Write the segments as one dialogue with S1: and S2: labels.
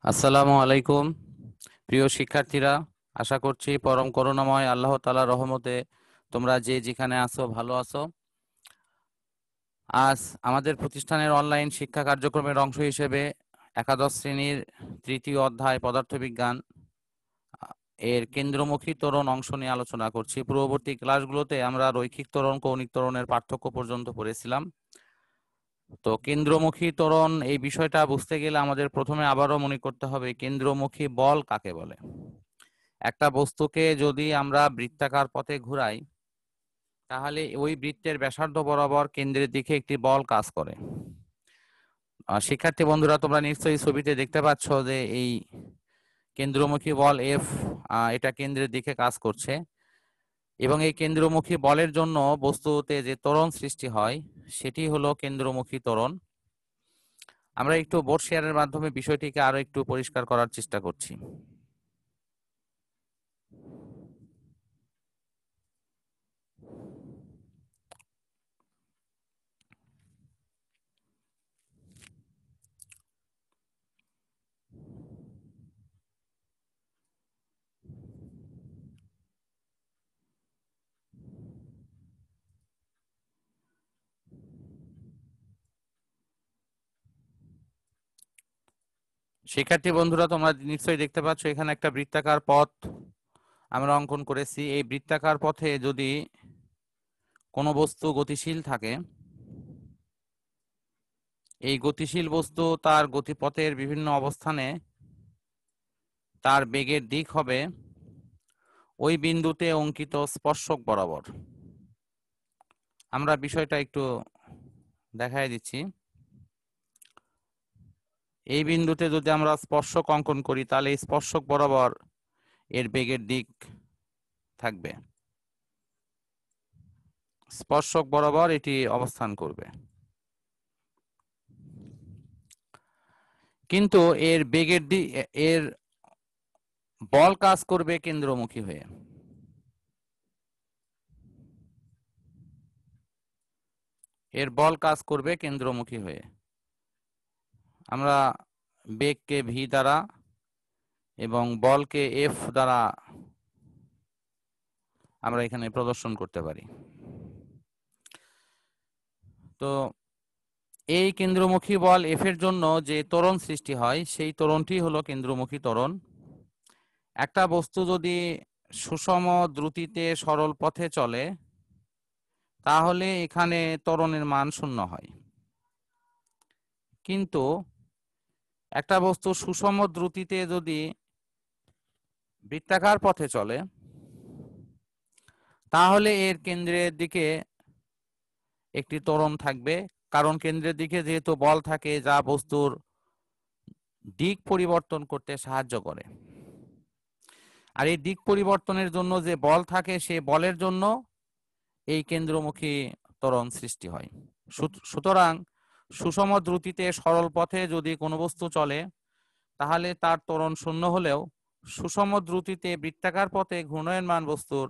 S1: আসসালামু আলাইকুম প্রিয় শিক্ষার্থীরা। আশা করছি পরম করুণাময় আল্লাহ তাআলার রহমতে তোমরা যে যেখানে আছো ভালো আছো। আজ আমাদের প্রতিষ্ঠানের অনলাইন শিক্ষা কার্যক্রমের অংশ হিসেবে একাদশ শ্রেণীর তৃতীয় অধ্যায় পদার্থবিজ্ঞান এর কেন্দ্রমুখী ত্বরণ অংশ নিয়ে আলোচনা করছি। পূর্ববর্তী ক্লাসগুলোতে আমরা রৈখিক ত্বরণ কৌণিক ত্বরণের পার্থক্য পর্যন্ত পড়েছিলাম। তো কেন্দ্রমুখী ত্বরণ এই বিষয়টা বুঝতে গেলে আমাদের প্রথমে আবারও মনে করতে হবে কেন্দ্রমুখী বল কাকে বলে। একটা বস্তুকে যদি আমরা বৃত্তাকার পথে ঘুরাই তাহলে ওই বৃত্তের ব্যাসার্ধ বরাবর কেন্দ্রের দিকে একটি বল কাজ করে। শিক্ষার্থী বন্ধুরা, তোমরা নিশ্চয়ই ছবিতে দেখতে পাচ্ছ যে এই কেন্দ্রমুখী বল এফ এটা কেন্দ্রের দিকে কাজ করছে এবং এই কেন্দ্রমুখী বলের জন্য বস্তুতে যে ত্বরণ সৃষ্টি হয় সেটি হলো কেন্দ্রমুখী ত্বরণ। আমরা একটু বোর্ড শেয়ারের মাধ্যমে বিষয়টিকে আরো একটু পরিষ্কার করার চেষ্টা করছি। শিক্ষার্থী বন্ধুরা, তোমরা নিশ্চয়ই দেখতে পাচ্ছ এখানে একটা বৃত্তাকার পথ আমরা অঙ্কন করেছি। এই বৃত্তাকার পথে যদি কোনো বস্তু গতিশীল থাকে, এই গতিশীল বস্তু তার গতিপথের বিভিন্ন অবস্থানে তার বেগের দিক হবে ওই বিন্দুতে অঙ্কিত স্পর্শক বরাবর। আমরা বিষয়টা একটু দেখাই দিচ্ছি। এই বিন্দুতে যদি আমরা স্পর্শক অঙ্কন করি তাহলে এই স্পর্শক বরাবর এর বেগের দিক থাকবে, স্পর্শক বরাবর এটি অবস্থান করবে। কিন্তু এর বেগের দিক, এর বল কাজ করবে কেন্দ্রমুখী হয়ে। এর বল কাজ করবে কেন্দ্রমুখী হয়ে। আমরা বেগকে ভি দ্বারা এবং বলকে এফ দ্বারা আমরা এখানে প্রদর্শন করতে পারি। তো এই কেন্দ্রমুখী বল এফ এর জন্য যে ত্বরণ সৃষ্টি হয় সেই ত্বরণটি হলো কেন্দ্রমুখী ত্বরণ। একটা বস্তু যদি সুষম দ্রুতিতে সরল পথে চলে তাহলে এখানে ত্বরণের মান 0 হয়। কিন্তু একটা বস্তু সুষম দ্রুতিতে যদি বৃত্তাকার পথে চলে তাহলে এর কেন্দ্রের দিকে একটি ত্বরণ থাকবে, কারণ কেন্দ্রের দিকে যেহেতু বল থাকে যা বস্তুর দিক পরিবর্তন করতে সাহায্য করে। আর এই দিক পরিবর্তনের জন্য যে বল থাকে সেই বলের জন্য এই কেন্দ্রমুখী ত্বরণ সৃষ্টি হয়। সুতরাং সুষম দ্রুতিতে সরল পথে যদি কোনো বস্তু চলে তাহলে তার ত্বরণ 0 হলেও সুষম দ্রুতিতে বৃত্তাকার পথে ঘূর্ণায়মান বস্তুর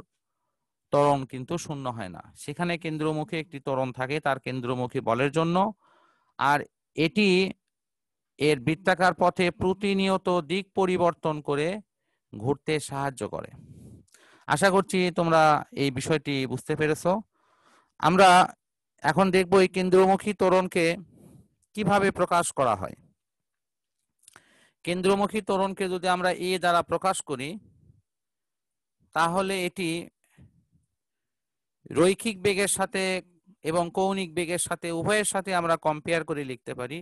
S1: ত্বরণ কিন্তু 0 হয় না। সেখানে কেন্দ্রমুখী একটি ত্বরণ থাকে তার কেন্দ্রমুখী বলের জন্য, আর এটি এর বৃত্তাকার পথে প্রতিনিয়ত দিক পরিবর্তন করে ঘুরতে সাহায্য করে। আশা করছি তোমরা এই বিষয়টি বুঝতে পেরেছো। আমরা এখন দেখব এই কেন্দ্রমুখী ত্বরণকে কিভাবে প্রকাশ করা হয়। কেন্দ্রমুখী ত্বরণকে যদি আমরা এ দ্বারা প্রকাশ করি তাহলে এটি রৈখিক বেগের সাথে এবং কৌণিক বেগের সাথে উভয়ের সাথে আমরা কম্পেয়ার করে লিখতে পারি।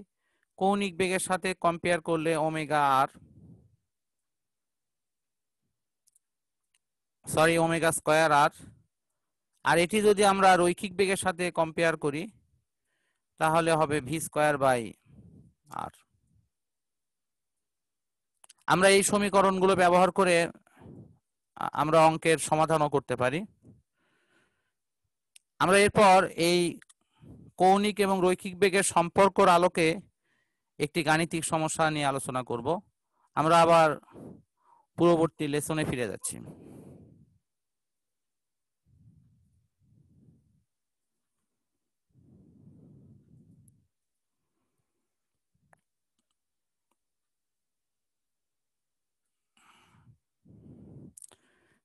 S1: কৌণিক বেগের সাথে কম্পেয়ার করলে ওমেগা স্কয়ার আর, আর এটি যদি আমরা রৈখিক বেগের সাথে কম্পেয়ার করি তাহলে হবে ভি স্কয়ার বাই আর। আমরা এই সমীকরণগুলো ব্যবহার করে আমরা অঙ্কের সমাধানও করতে পারি। আমরা এরপর এই কৌণিক এবং রৈখিক বেগের সম্পর্কর আলোকে একটি গাণিতিক সমস্যা নিয়ে আলোচনা করব। আমরা আবার পূর্ববর্তী লেসনে ফিরে যাচ্ছি।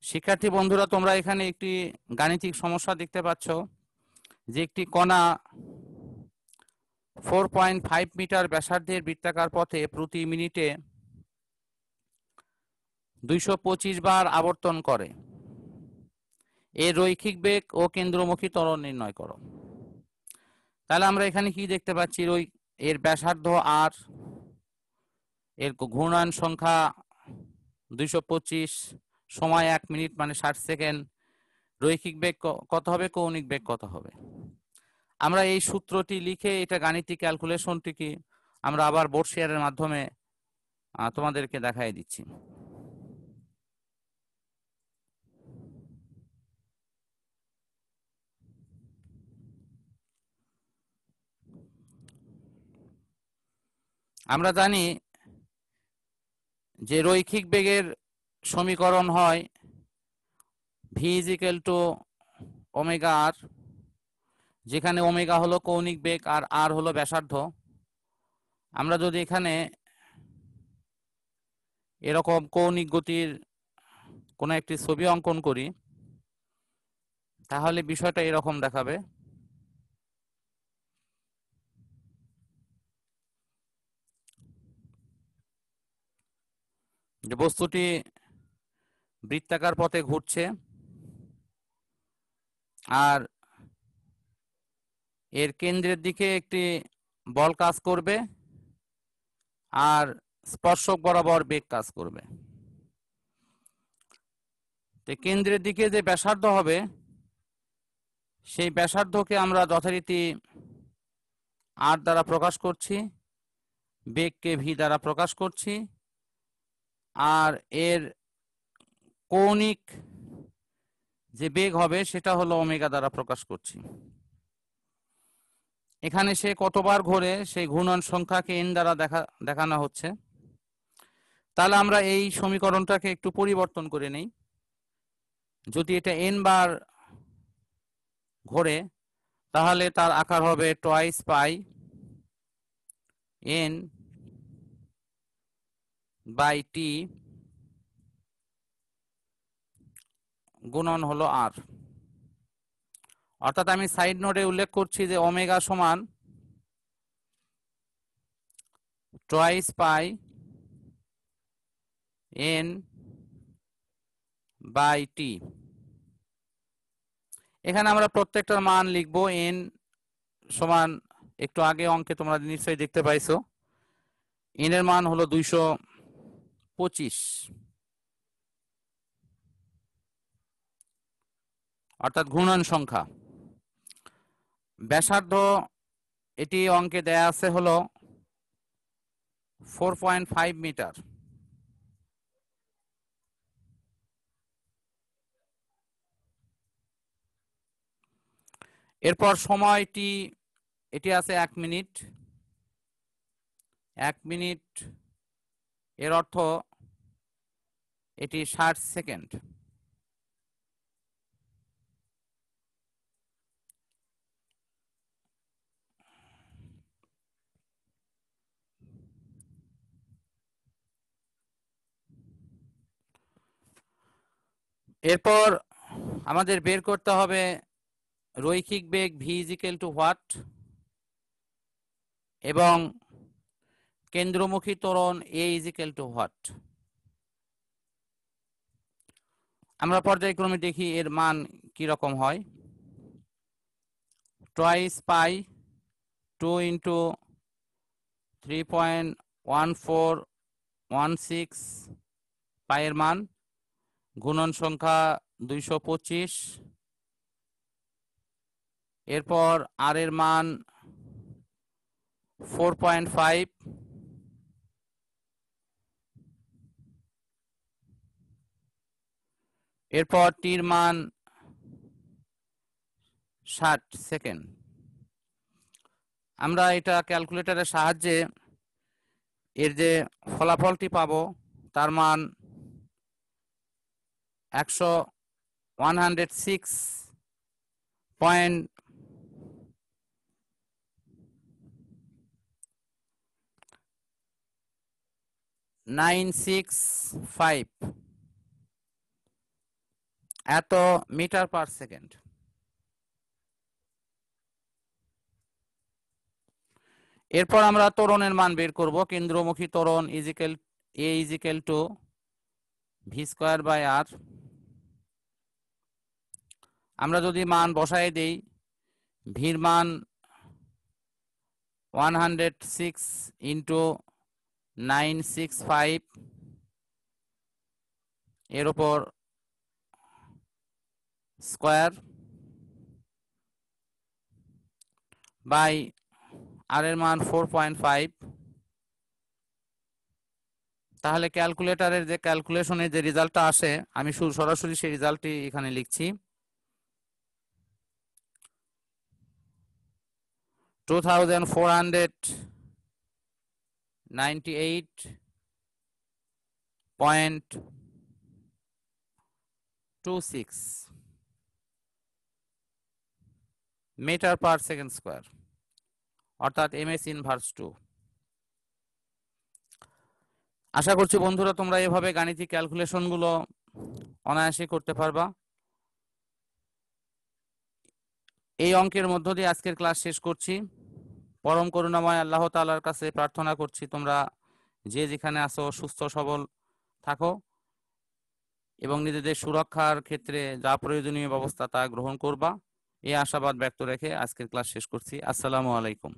S1: শিক্ষার্থী বন্ধুরা, তোমরা এখানে একটি গাণিতিক সমস্যা দেখতে পাচ্ছ যে একটি কণা 4.5 মিটার ব্যাসার্ধের বৃত্তাকার পথে প্রতি মিনিটে 225 বার আবর্তন করে। এর রৈখিক বেগ ও কেন্দ্রমুখী ত্বরণ নির্ণয় করো। তাহলে আমরা এখানে কি দেখতে পাচ্ছি, এর ব্যাসার্ধ আর, এর ঘূর্ণায়ন সংখ্যা 225, সময় 1 মিনিট মানে 60 সেকেন্ড, রৈখিক বেগ কত হবে, কৌণিক বেগ কত হবে। আমরা এই সূত্রটি লিখে এটা গাণিতিক ক্যালকুলেশনটি কি আমরা আবার বোর্ড শেয়ারের মাধ্যমে তোমাদেরকে দেখাই দিচ্ছি। আমরা জানি যে রৈখিক বেগের সমীকরণ হয় v = ওমেগা আর, যেখানে ওমেগা হলো কৌণিক বেগ আর আর হলো ব্যাসার্ধ। আমরা যদি এখানে এরকম কৌণিক গতির কোনো একটি ছবি অঙ্কন করি তাহলে বিষয়টা এরকম দেখাবে। যে বস্তুটি বৃত্তাকার পথে ঘুরছে আর এর কেন্দ্রের দিকে একটি বল কাজ করবে আর স্পর্শক বরাবর বেগ কাজ করবে। তো কেন্দ্রের দিকে যে ব্যাসার্ধ হবে সেই ব্যাসার্ধকে আমরা যথারীতি আর দ্বারা প্রকাশ করছি, বেগকে ভি দ্বারা প্রকাশ করছি, আর এর কৌণিক যে বেগ হবে সেটা হলো ওমেগা দ্বারা প্রকাশ করছি। এখানে সে কতবার ঘোরে সেই ঘূর্ণন সংখ্যাকে এন দ্বারা দেখানো হচ্ছে। তাহলে আমরা এই সমীকরণটাকে একটু পরিবর্তন করে নেই। যদি এটা এন বার ঘোরে তাহলে তার আকার হবে twice pi N by T গুণন হলো আর। অর্থাৎ আমি সাইড নোটে উল্লেখ করছি যে ওমেগা সমান twice pi N by T. এখানে আমরা প্রত্যেকটার মান লিখব। এন সমান, একটু আগে অঙ্কে তোমরা নিশ্চয়ই দেখতে পাইছো, এন এর মান হলো 225, অর্থাৎ ঘূর্ণন সংখ্যা। ব্যাসার্ধ এটি অঙ্কে দেয়া আছে হলো 4.5 মিটার। এরপর সময়টি এটি আছে 1 মিনিট। 1 মিনিট এর অর্থ এটি 60 সেকেন্ড। এরপর আমাদের বের করতে হবে রৈখিক বেগ v = হোয়াট এবং কেন্দ্রমুখী ত্বরণ a = হোয়াট। আমরা পর্যায়ক্রমে দেখি এর মান কি রকম হয়। টুয়াইস পাই 2 × 3.1416 পাইয়ের মান, গুণন সংখ্যা 225, এরপর আর এর মান 4.5, এরপর টির মান 60 সেকেন্ড। আমরা এটা ক্যালকুলেটরের সাহায্যে এর যে ফলাফলটি পাবো তার মান 106.965। এত মিটার পার সেকেন্ড। এরপর আমরা ত্বরণের মান বের করব। কেন্দ্রমুখী ত্বরণ a is equal to v square by r. আমরা যদি মান বসায় দেই, ভির মান 106 ইন্টু 965, এর উপর স্কয়ার বাই আর এর মান 4.5। তাহলে ক্যালকুলেটরের যে ক্যালকুলেশনের যে রেজাল্টটা আসে, আমি সরাসরি সেই রেজাল্টটি এখানে লিখছি। 2498.26 মিটার পার সেকেন্ড স্কয়ার, অর্থাৎ এমএস ইনভার্স 2। আশা করছি বন্ধুরা তোমরা এভাবে গাণিতিক ক্যালকুলেশনগুলো অনায়াসে করতে পারবা। এই অঙ্কের মধ্য দিয়ে আজকের ক্লাস শেষ করছি। পরম করুণাময় আল্লাহ তাআলার কাছে প্রার্থনা করছি তোমরা যে যেখানে আছো সুস্থ সবল থাকো এবং নিজেদের সুরক্ষার ক্ষেত্রে যা প্রয়োজনীয় ব্যবস্থা তা গ্রহণ করবা। এই আশাবাদ ব্যক্ত রেখে আজকের ক্লাস শেষ করছি। আসসালামু আলাইকুম।